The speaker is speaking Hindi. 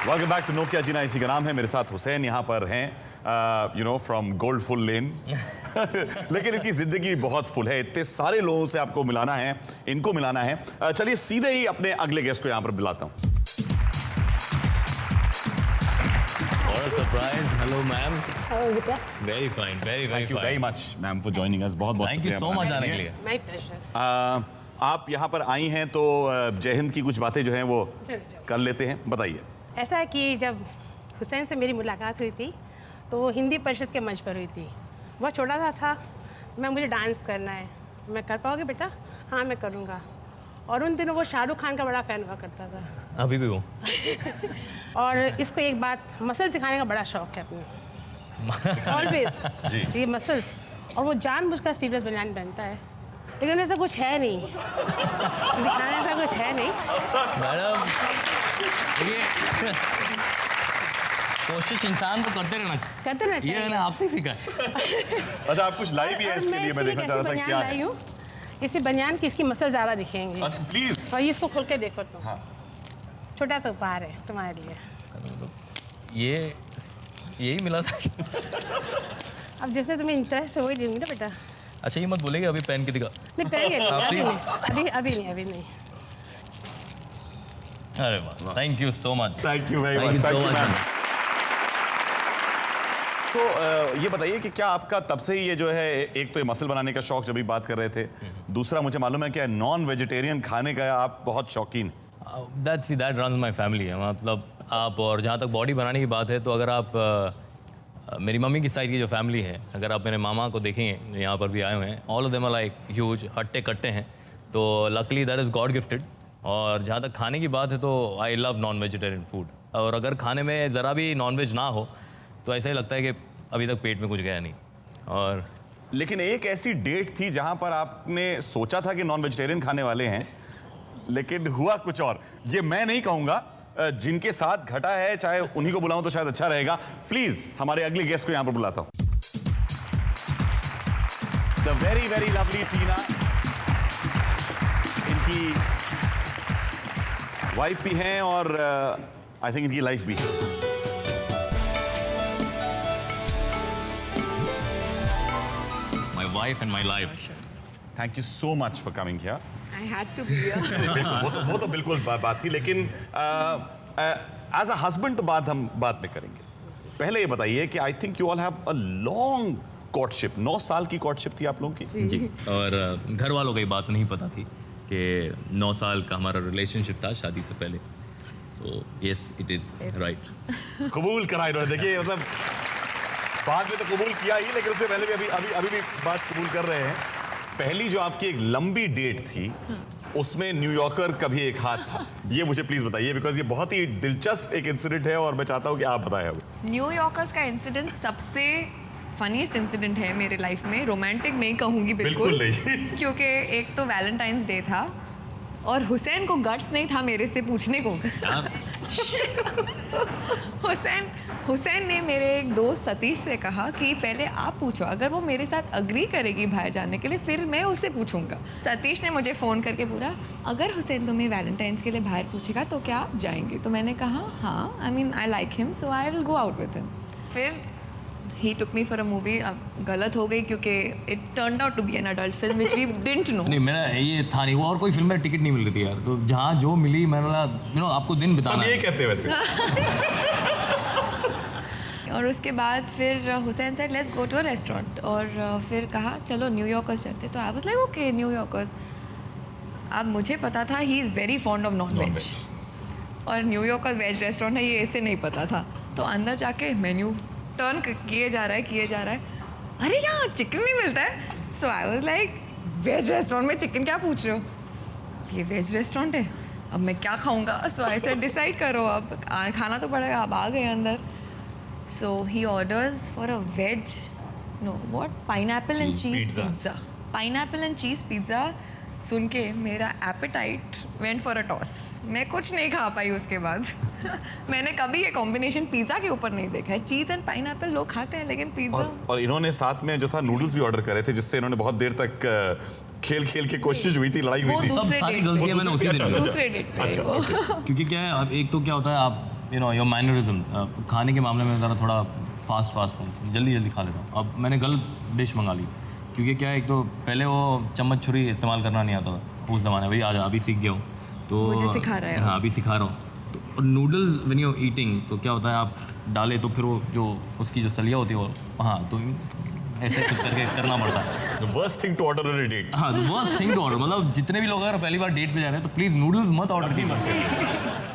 वेलकम बैक टू नोकिया जीना इसी का नाम है। मेरे साथ हुसैन यहाँ पर हैं, you know from gold full लेन। लेकिन इनकी जिंदगी बहुत फुल है, इतने सारे लोगों से आपको मिलाना है, इनको मिलाना है। चलिए सीधे ही अपने अगले गेस्ट को यहाँ पर बुलाता हूँ। Surprise. Hello, ma'am. How are you, Vita? Very fine. Very Thank you very much, ma'am, for joining us. बहुत बहुत Thank you so much आने के लिए. My pleasure. आप यहाँ पर आई हैं तो जय हिंद की कुछ बातें जो हैं वो चलो। कर लेते हैं, बताइए। ऐसा है कि जब हुसैन से मेरी मुलाकात हुई थी तो वो हिंदी परिषद के मंच पर हुई थी। बहुत छोटा सा था। मुझे डांस करना है, मैं कर पाओगे बेटा? हाँ मैं करूँगा। और उन दिनों वो शाहरुख खान का बड़ा फ़ैन हुआ करता था। अभी भी हूँ। और इसको एक बात, मसल सिखाने का बड़ा शौक है अपने। ऑलवेज ये मसल्स। और वो जानबूझकर सीरियस बनियान पहनता है, लेकिन ऐसा कुछ है नहीं, दिखाने ऐसा कुछ है नहीं। मैडम, ये कोशिश इंसान को करते रहना चाहिए। कहते ना ये मैंने आपसे ही सीखा है। अच्छा, आप कुछ लाई भी है इसके लिए? मैं देखना चाह रहा था क्या है। इसी बनियान की इसकी मसल ज़्यादा दिखेंगी। प्लीज। और ये इसको खोल के देखो तुम। हाँ। छोटा सा उपहार है तुम्हारे लिए। ये यही मिला था। अब जिसमें तुम्हें इंटरेस्ट है वही दूंगी ना बेटा। अच्छा, ये मत बोलेगी अभी पहन के दिखा। नहीं पहन please. अभी नहीं। अरे वाह, thank you so much. Thank you very Thank much. you so thank you much, ma'am. तो ये बताइए कि क्या आपका तब से ही ये जो है, एक तो ये मसल बनाने का शौक जब भी बात कर रहे थे, दूसरा मुझे मालूम है कि नॉन वेजिटेरियन खाने का आप बहुत शौकीन। दैट रन्स माय फैमिली है। मतलब आप, और जहाँ तक बॉडी बनाने की बात है तो अगर आप मेरी मम्मी की साइड की जो फैमिली है, अगर आप मेरे मामा को देखेंगे, यहाँ पर भी आए हुए हैं, all of them are like huge, हट्टे कट्टे हैं। तो luckily that is god gifted. और जहाँ तक खाने की बात है तो I love non vegetarian food. और अगर खाने में ज़रा भी नॉन वेज ना हो तो ऐसा ही लगता है कि अभी तक पेट में कुछ गया नहीं। और लेकिन एक ऐसी डेट थी जहां पर आपने सोचा था कि नॉन वेजिटेरियन खाने वाले हैं, लेकिन हुआ कुछ और। ये मैं नहीं कहूंगा, जिनके साथ घटा है, चाहे उन्हीं को बुलाऊं तो शायद अच्छा रहेगा। प्लीज हमारे अगले गेस्ट को यहां पर बुलाता हूं। द वेरी वेरी लवली टीना, इनकी वाइफ भी हैं और आई थिंक इनकी लाइफ भी है। wife and my life. Thank you so much for coming here. I had to be here. वो तो बिल्कुल बात थी, लेकिन एज अ हस्बैंड तो बात हम बाद में करेंगे। पहले ये बताइए कि I think you all have a long courtship, 9 साल की कोर्टशिप थी आप लोगों की। जी। और घर वालों को ये बात नहीं पता थी कि 9 साल का हमारा रिलेशनशिप था शादी से पहले। So yes, it is right. कबूल करा इन्होंने। देखिए, मतलब बाद में तो कबूल किया ही, लेकिन उससे पहले भी अभी भी बात कबूल कर रहे हैं। पहली जो आपकी एक लंबी डेट थी, उसमें न्यूयॉर्कर का भी एक हाथ था। ये मुझे प्लीज बताइए, बिकॉज ये बहुत ही दिलचस्प एक इंसिडेंट है और मैं चाहता हूँ कि आप बताएं। अब न्यूयॉर्कर्स का इंसिडेंट सबसे फनीस्ट इंसिडेंट है मेरे लाइफ में। रोमांटिक नहीं कहूँगी बिल्कुल नहीं। क्योंकि एक तो वैलेंटाइंस डे था और हुसैन को गट्स नहीं था मेरे से पूछने को। हुसैन ने मेरे एक दोस्त सतीश से कहा कि पहले आप पूछो, अगर वो मेरे साथ अग्री करेगी बाहर जाने के लिए फिर मैं उससे पूछूंगा। सतीश ने मुझे फ़ोन करके बोला, अगर हुसैन तुम्हें वैलेंटाइंस के लिए बाहर पूछेगा तो क्या आप जाएंगे? तो मैंने कहा हाँ, I mean I like him so I will go out with him. फिर ही टुक मी फॉर अ मूवी। अब गलत हो गई क्योंकि it turned out to be an adult film which we didn't know. नहीं, मेरा ये था नहीं, वो और कोई फिल्म में टिकट नहीं मिल रही थी यार, तो जहाँ जो मिली मैंने आपको दिन बिताना सब ये कहते हैं वैसे। और उसके बाद फिर Hussain said let's go to a restaurant, और फिर कहा चलो न्यूयॉर्कर्स चलते। तो I was like okay New Yorkers. अब मुझे पता था he is very fond of non veg, और न्यूयॉर्कर्स वेज रेस्टोरेंट है ये ऐसे नहीं पता था। तो अंदर जाके मेन्यू टर्न किए जा रहा है, अरे यहाँ चिकन भी मिलता है। So I was like veg restaurant में चिकन क्या पूछ रहे हो? ये वेज रेस्टोरेंट है, अब मैं क्या खाऊंगा? सो ऐसे डिसाइड करो, अब खाना तो पड़ेगा। अब आ गए अंदर। So he orders for a veg, no, what? Pineapple and cheese pizza. Pineapple and cheese pizza सुन के मेरा appetite went for a toss. मैं कुछ नहीं खा पाई उसके बाद। मैंने कभी ये कॉम्बिनेशन पिज़्ज़ा के ऊपर नहीं देखा है। चीज़ एंड पाइनएप्पल लोग खाते हैं, लेकिन पिज़्ज़ा। और इन्होंने साथ में जो था नूडल्स भी ऑर्डर करे थे, जिससे इन्होंने बहुत देर तक खेल के कोशिश हुई थी, लड़ाई हुई थी। सब सारी गलतियाँ मैंने उसी दिन की। दूसरे डेट पे वो। क्योंकि क्या है, अब एक तो क्या होता है, आप यू नो योर मैनरिज्म, खाने के मामले में ज़रा थोड़ा फास्ट हूँ, जल्दी खा लेता हूँ। अब मैंने गलत डिश मंगा ली, क्योंकि क्या है, एक तो पहले वो चम्मच छुरी इस्तेमाल करना नहीं आता था उस ज़माने में, भाई आज अभी सीख गया हूँ तो मुझे सिखा रहा है। हाँ अभी सिखा रहा हूँ। तो नूडल्स व्हेन यू ईटिंग तो क्या होता है, आप डाले तो फिर वो जो उसकी जो सलिया होती है वो, हाँ तो ऐसे कुछ करके करना पड़ता है। Worst thing to order on a date. हाँ, वर्स्ट थिंग टू ऑर्डर, मतलब जितने भी लोग अगर पहली बार डेट पे जा रहे हैं तो प्लीज़ नूडल्स मत ऑर्डर कीजिए।